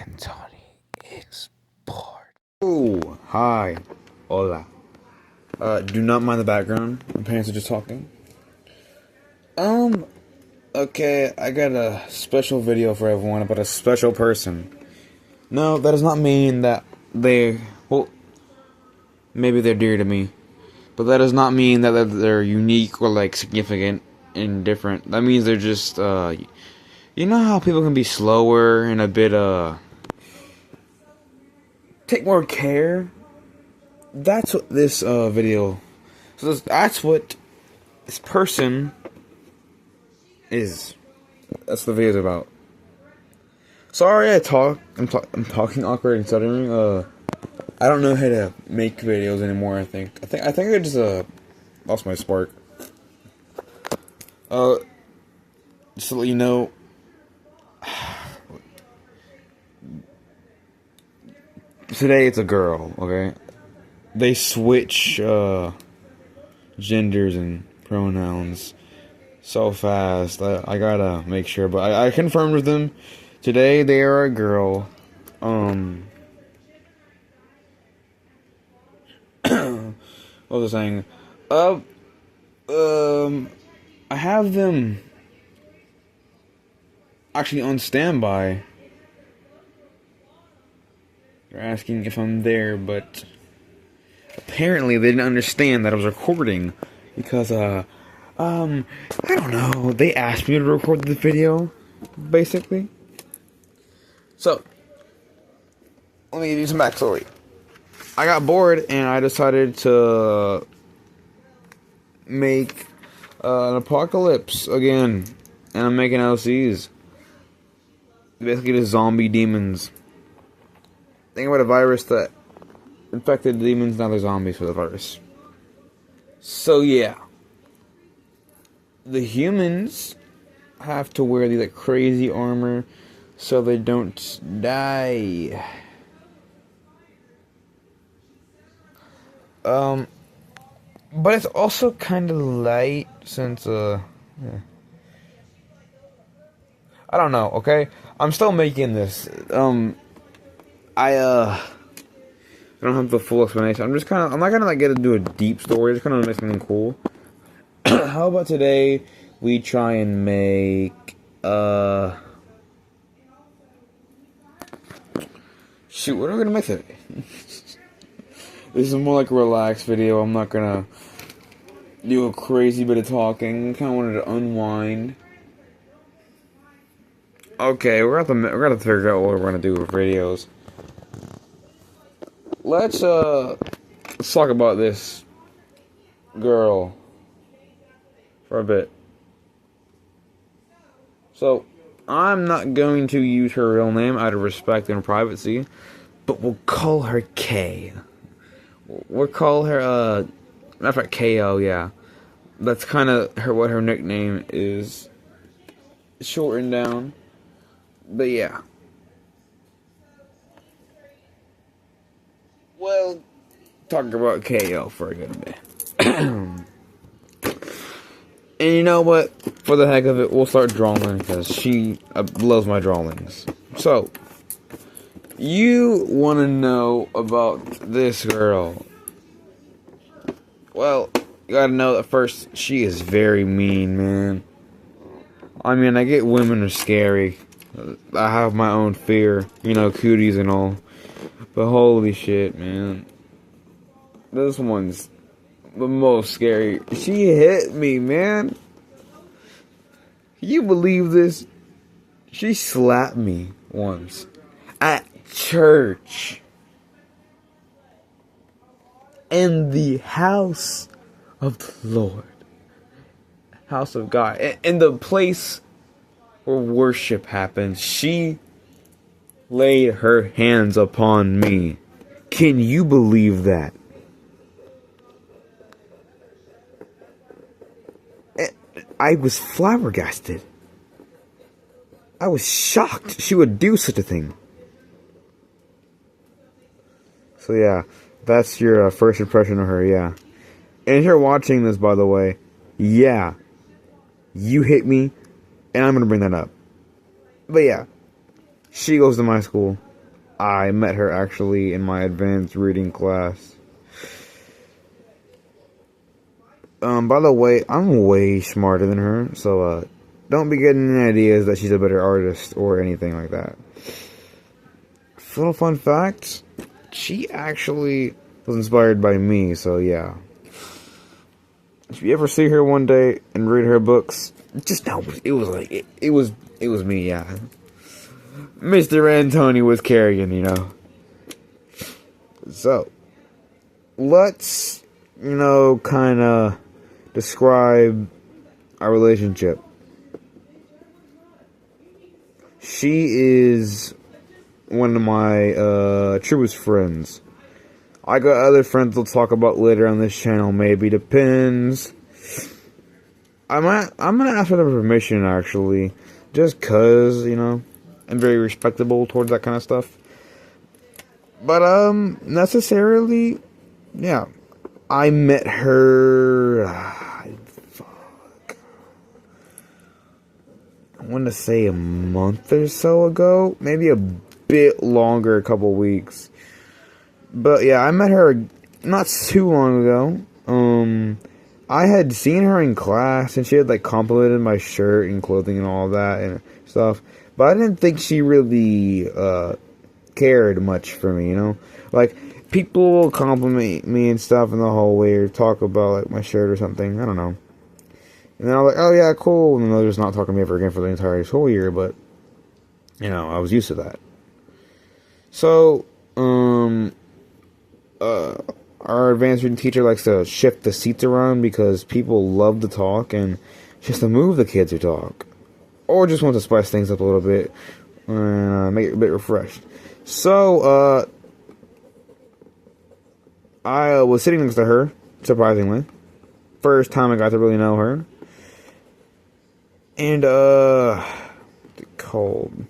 Anthony Export. Oh, hi. Hola. Do not mind the background. My parents are just talking. Okay, I got a special video for everyone about a special person. No, that does not mean that maybe they're dear to me. But that does not mean that they're unique or, significant and different. That means they're just, you know how people can be slower and a bit, take more care? That's what this, video... So that's what this person is. That's what the video's about. Sorry I'm talking awkward and stuttering. I don't know how to make videos anymore, I think I just, lost my spark. Just to let you know... Today it's a girl, okay? They switch, genders and pronouns so fast. I gotta make sure, but I confirmed with them. Today they are a girl. What was I saying? I have them actually on standby. They're asking if I'm there, but apparently they didn't understand that I was recording because, I don't know. They asked me to record the video, basically. So, let me give you some backstory. I got bored and I decided to make an apocalypse again, and I'm making LCs. Basically, just zombie demons. Think about a virus that infected demons, now they're zombies for the virus. So yeah, the humans have to wear the crazy armor so they don't die. But it's also kind of light since, yeah. I don't know, okay? I'm still making this. I don't have the full explanation. I'm not gonna get into a deep story. Just kind of make something cool. How about today we try and make, shoot, what are we gonna make today? This is more like a relaxed video. I'm not gonna do a crazy bit of talking. Kind of wanted to unwind. Okay, we're gonna figure out what we're gonna do with videos. Let's talk about this girl for a bit. So, I'm not going to use her real name out of respect and privacy, but we'll call her K. We'll call her, matter of fact, KO, yeah. That's kind of what her nickname is shortened down. But yeah. Well, talk about KO for a good bit. And you know what? For the heck of it, we'll start drawing because she loves my drawings. So, you want to know about this girl. Well, you gotta know that first, she is very mean, man. I mean, I get women are scary. I have my own fear, cooties and all. But holy shit, man. This one's the most scary. She hit me, man. Can you believe this? She slapped me once. At church. In the house of the Lord. House of God. In the place where worship happens. She laid her hands upon me. Can you believe that? I was flabbergasted. I was shocked she would do such a thing. So yeah, that's your first impression of her, yeah. And if you're watching this, by the way, yeah, you hit me, and I'm gonna bring that up. But yeah, she goes to my school. I met her actually in my advanced reading class. By the way, I'm way smarter than her, so don't be getting any ideas that she's a better artist or anything like that. Little fun fact, she actually was inspired by me, so yeah. If you ever see her one day and read her books, just know it was like it was me, yeah. Mr. Anthony was Carrigan, you know. So let's, kind of describe our relationship. She is one of my truest friends. I got other friends we'll talk about later on this channel, maybe. Depends. I'm gonna ask for their permission, actually. Just cause, I'm very respectable towards that kind of stuff. But, necessarily, yeah. I met her, fuck. I want to say a month or so ago. Maybe a bit longer, a couple weeks. But yeah, I met her not too long ago. I had seen her in class, and she had like complimented my shirt and clothing and all that and stuff. But I didn't think she really cared much for me, Like, people will compliment me and stuff in the hallway or talk about like my shirt or something. I don't know. And then I was like, oh yeah, cool. And then they're just not talking to me ever again for the entire school year. But I was used to that. So, our advanced reading teacher likes to shift the seats around because people love to talk, and just to move the kids who talk, or just want to spice things up a little bit and make it a bit refreshed. So I was sitting next to her, surprisingly. First time I got to really know her. And cold.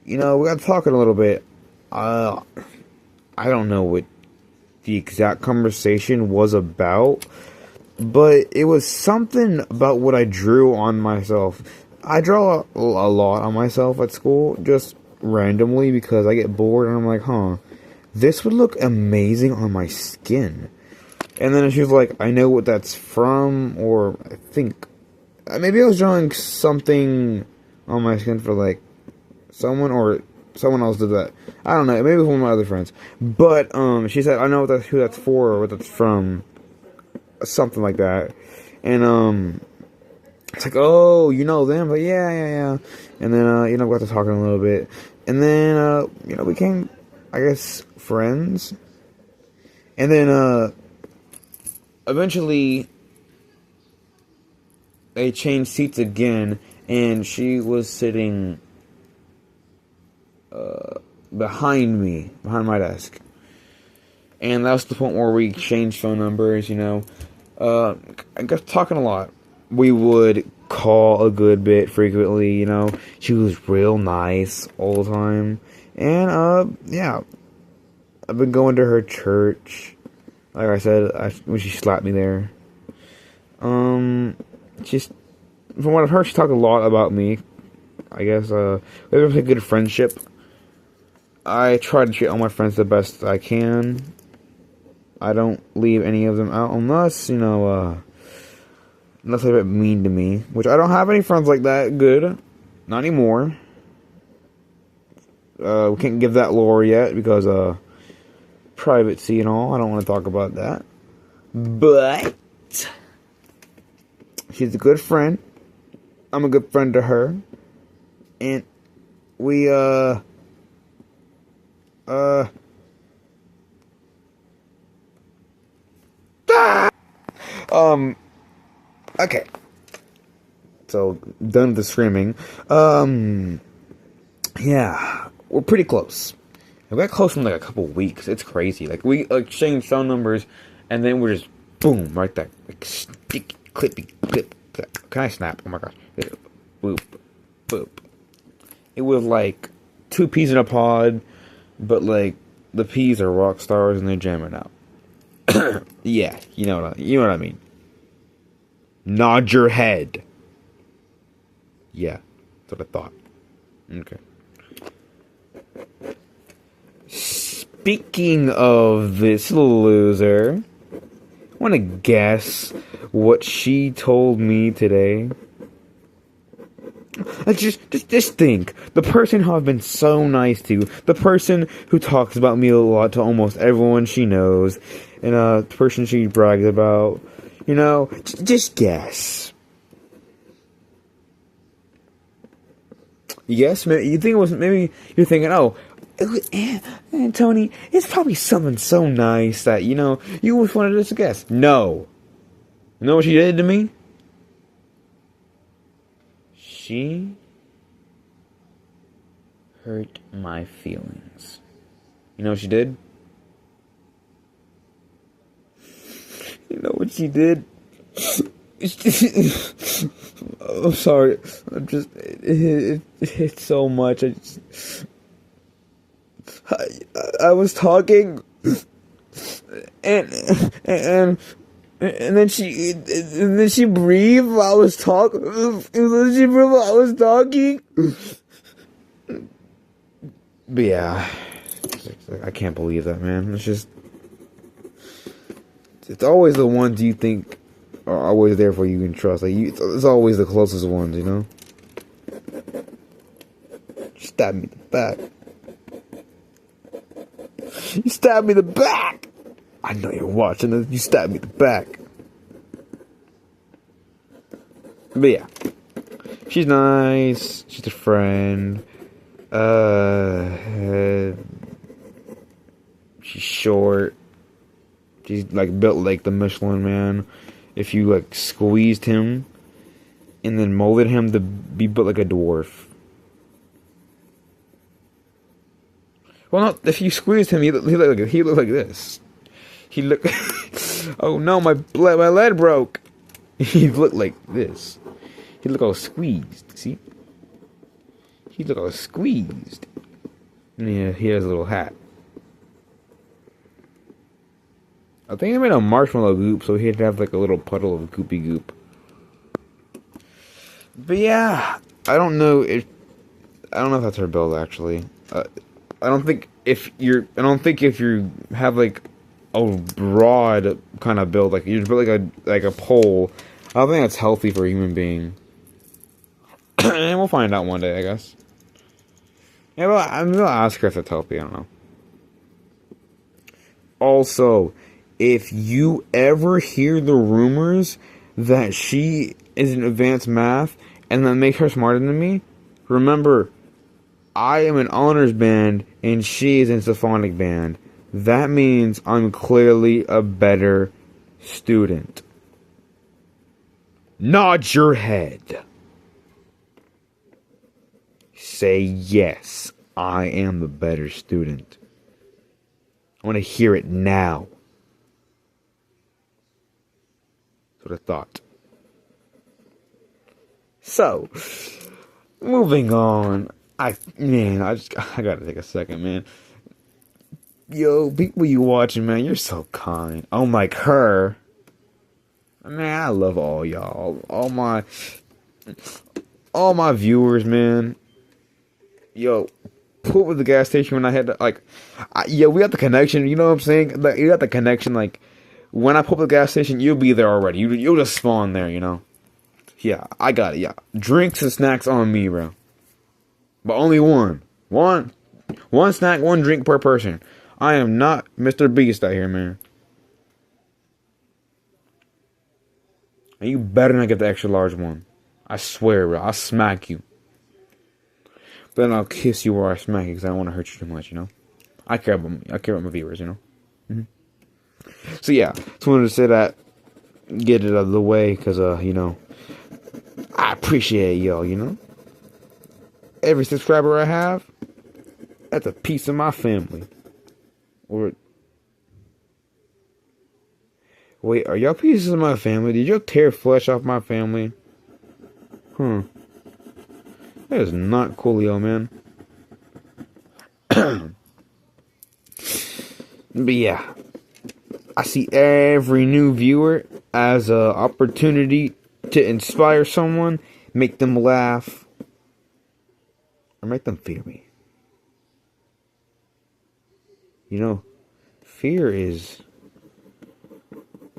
We got talking a little bit. I don't know what the exact conversation was about, but it was something about what I drew on myself. I draw a lot on myself at school, just randomly, because I get bored and I'm like, this would look amazing on my skin. And then she was like, I know what that's from, or I think, maybe I was drawing something on my skin for like someone, or someone else did that. I don't know. Maybe it was one of my other friends. But she said, I know who that's for or what that's from. Something like that. And it's like, oh, you know them? Like, yeah. And then, we got to talking a little bit. And then, we became, I guess, friends. And then, eventually, they changed seats again. And she was sitting behind my desk. And that was the point where we exchanged phone numbers, I guess talking a lot. We would call a good bit frequently, She was real nice all the time. And, yeah. I've been going to her church. Like I said, when she slapped me there. She's, from what I've heard, she talked a lot about me. I guess, we have a good friendship. I try to treat all my friends the best I can. I don't leave any of them out unless, unless they're a bit mean to me. Which I don't have any friends like that good. Not anymore. We can't give that lore yet because, privacy and all. I don't want to talk about that. But she's a good friend. I'm a good friend to her. And we, okay. So, done with the screaming. Yeah, we're pretty close. We got close in like a couple weeks. It's crazy. Like, we exchanged phone numbers, and then we're just, boom, right there. Like, sticky, clippy, clip. Can I snap? Oh my gosh. Boop, boop. It was like 2 peas in a pod, but like, the peas are rock stars and they're jamming out. Yeah, you know what I mean. Nod your head. Yeah, that's what I thought. Okay. Speaking of this loser, want to guess what she told me today? Just think. The person who I've been so nice to, the person who talks about me a lot to almost everyone she knows, and the person she brags about, just guess. Yes, you think it was, maybe you're thinking, oh, Tony, it's probably something so nice that, you always wanted us to guess. No. You know what she did to me? She hurt my feelings. You know what she did? You know what she did? I'm sorry. It hit so much. I was talking, and then she breathed while I was talking. But yeah, I can't believe that, man. It's always the ones you think are always there for you and trust. It's always the closest ones, She stabbed me in the back. You stabbed me in the back! I know you're watching this. You stabbed me in the back. But yeah. She's nice. She's a friend. She's short. She's built like the Michelin Man. If you squeezed him and then molded him to be built like a dwarf. Well, not if you squeezed him, he looked like this. He looked. Oh no, my leg broke. He looked like this. He looked all squeezed. See? He looked all squeezed. Yeah, he has a little hat. I think they made a marshmallow goop, so he'd have a little puddle of goopy goop. But yeah, I don't know if that's her build actually. I don't think if you have a broad kind of build, you're built like a pole, I don't think that's healthy for a human being. And we'll find out one day, I guess. Yeah, well, I'm gonna ask her if it's healthy. I don't know. Also, if you ever hear the rumors that she is in advanced math and that makes her smarter than me, remember, I am in honors band and she is in symphonic band. That means I'm clearly a better student. Nod your head. Say yes, I am the better student. I want to hear it now. That's what I thought. So, moving on. I gotta take a second, man. Yo, people you watching, man, you're so kind. Unlike her. Man, I love all y'all. All my viewers, yo, put with the gas station when I had to, we got the connection, you know what I'm saying? You got the connection, when I put the gas station, you'll be there already. You'll just spawn there, Yeah, I got it, yeah. Drinks and snacks on me, bro. But only one. One snack, one drink per person. I am not Mr. Beast out here, man. And you better not get the extra large one. I swear, bro. I'll smack you. But then I'll kiss you or I smack you because I don't want to hurt you too much, I care about my viewers, Mm-hmm. So yeah, just wanted to say that, get it out of the way, because I appreciate y'all, Every subscriber I have, that's a piece of my family. Or wait, are y'all pieces of my family? Did y'all tear flesh off my family? That is not coolio, man. But yeah, I see every new viewer as an opportunity to inspire someone, make them laugh, or make them fear me. You know, fear is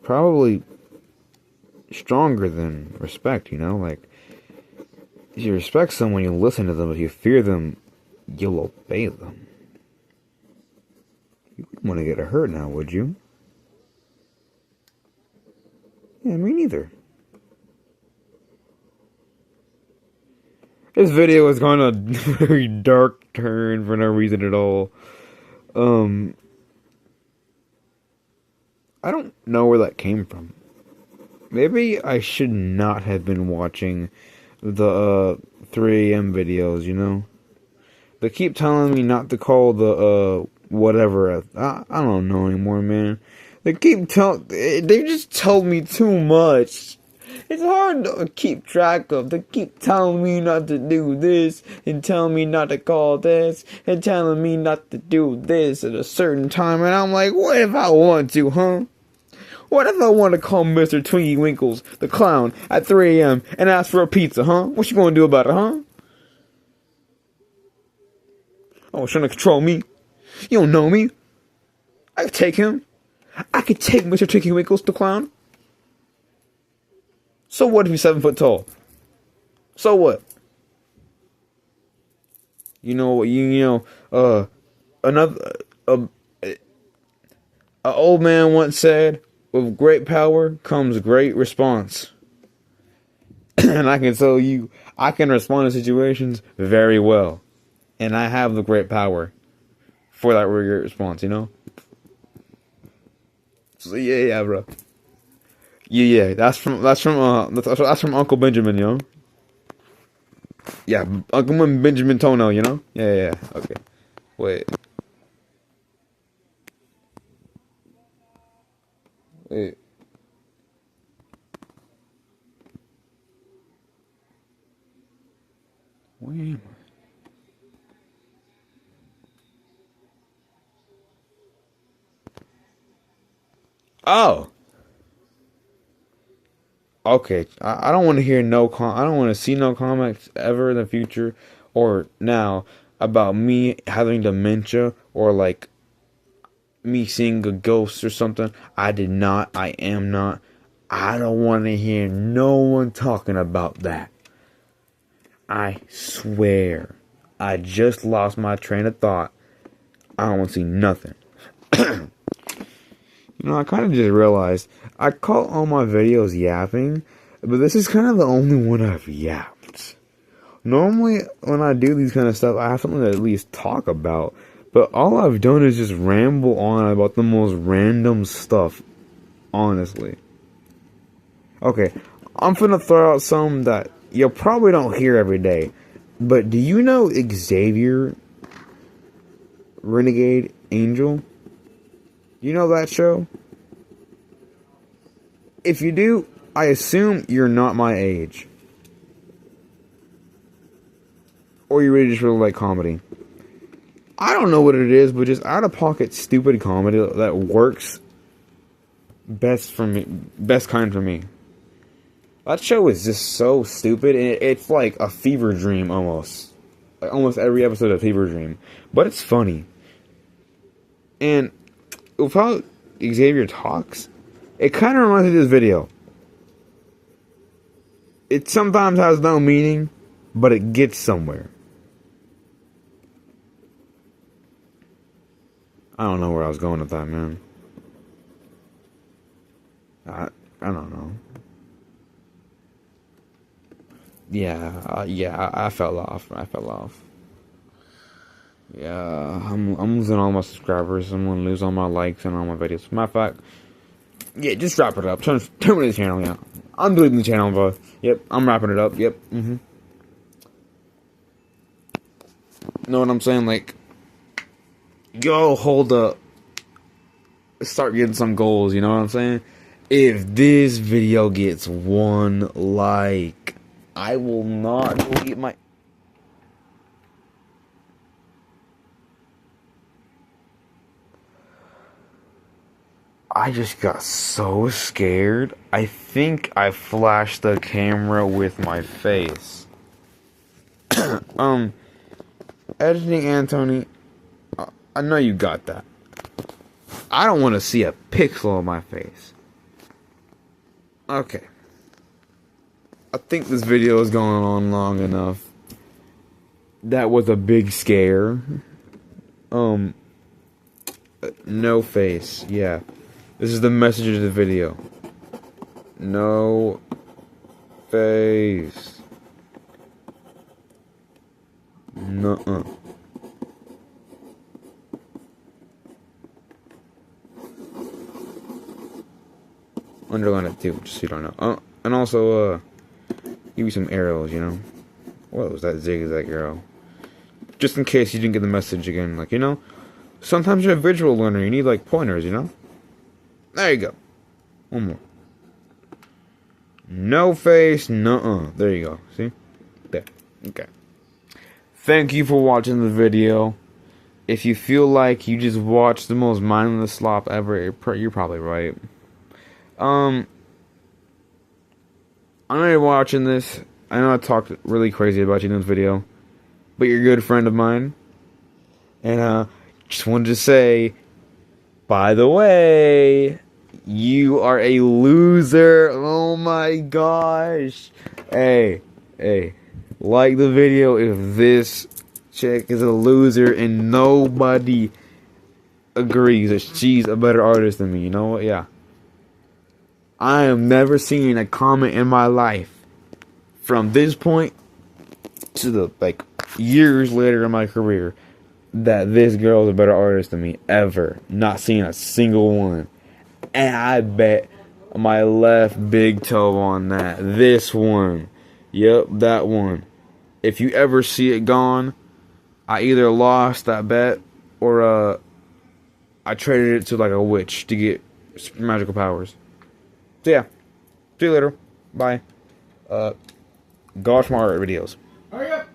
probably stronger than respect, you know? Like, if you respect someone, you listen to them. If you fear them, you'll obey them. You wouldn't want to get hurt now, would you? Yeah, me neither. This video is going a very dark turn for no reason at all. I don't know where that came from. Maybe I should not have been watching the 3 a.m. videos, you know? They keep telling me not to call the whatever. I don't know anymore, man. They just told me too much. It's hard to keep track of. They keep telling me not to do this, and telling me not to call this, and telling me not to do this at a certain time, and I'm like, what if I want to, huh? What if I want to call Mr. Twinkie Winkles, the clown, at 3 a.m. and ask for a pizza, huh? What you gonna do about it, huh? Oh, trying to control me? You don't know me. I could take him. I could take Mr. Twinkie Winkles, the clown. So what if he's 7 foot tall? So what? You know, another, an old man once said, with great power comes great response. And I can tell you, I can respond to situations very well. And I have the great power for that great response, you know? So yeah, bro. Yeah, that's from Uncle Benjamin, you know? Yeah, Uncle Benjamin Tono, you know? Yeah, okay. Wait. Where am I? Oh! Okay, I don't want to hear I don't want to see no comments ever in the future or now about me having dementia or like me seeing a ghost or something. I am not. I don't want to hear no one talking about that. I swear. I just lost my train of thought. I don't want to see nothing. You know, I kind of just realized I call all my videos yapping, but this is kind of the only one I've yapped. Normally, when I do these kind of stuff, I have something to at least talk about, but all I've done is just ramble on about the most random stuff, honestly. Okay, I'm finna throw out some that you probably don't hear every day, but do you know Xavier Renegade Angel? You know that show? If you do, I assume you're not my age. Or you really just really like comedy. I don't know what it is, but just out-of-pocket stupid comedy that works best kind for me. That show is just so stupid, and it's like a fever dream almost. Like almost every episode of Fever Dream. But it's funny. And with how Xavier talks, it kind of reminds me of this video. It sometimes has no meaning, but it gets somewhere. I don't know where I was going with that, man. I don't know. Yeah, I fell off. Yeah, I'm losing all my subscribers. I'm gonna lose all my likes and all my videos. Matter of fact, yeah, just wrap it up. Terminate the channel, yeah. I'm deleting the channel, bro. Yep, I'm wrapping it up. Yep, Know what I'm saying? Like, yo, hold up. Start getting some goals, you know what I'm saying? If this video gets 1 like, I will not delete my... I just got so scared. I think I flashed the camera with my face. Editing Anthony, I know you got that. I don't want to see a pixel on my face. Okay. I think this video is going on long enough. That was a big scare. No face. Yeah. This is the message of the video. No face. Nuh-uh. Underline it too, just so you don't know. And also, give you some arrows, you know? What was that zigzag arrow? Just in case you didn't get the message again, like, you know? Sometimes you're a visual learner, you need, like, pointers, you know? There you go. One more. No face, nuh-uh. There you go, see? There. Okay. Thank you for watching the video. If you feel like you just watched the most mindless slop ever, you're probably right. I'm not watching this. I know I talked really crazy about you in this video, but you're a good friend of mine. And, just wanted to say, by the way, you are a loser. Oh my gosh. Hey, like the video if this chick is a loser and nobody agrees that she's a better artist than me. You know what? Yeah. I have never seen a comment in my life from this point to the, like, years later in my career that this girl is a better artist than me. Ever. Not seen a single one. And I bet my left big toe on that. This one. Yep, that one. If you ever see it gone, I either lost that bet or I traded it to, like, a witch to get magical powers. So yeah, see you later. Bye. Go watch my art videos. Hurry up!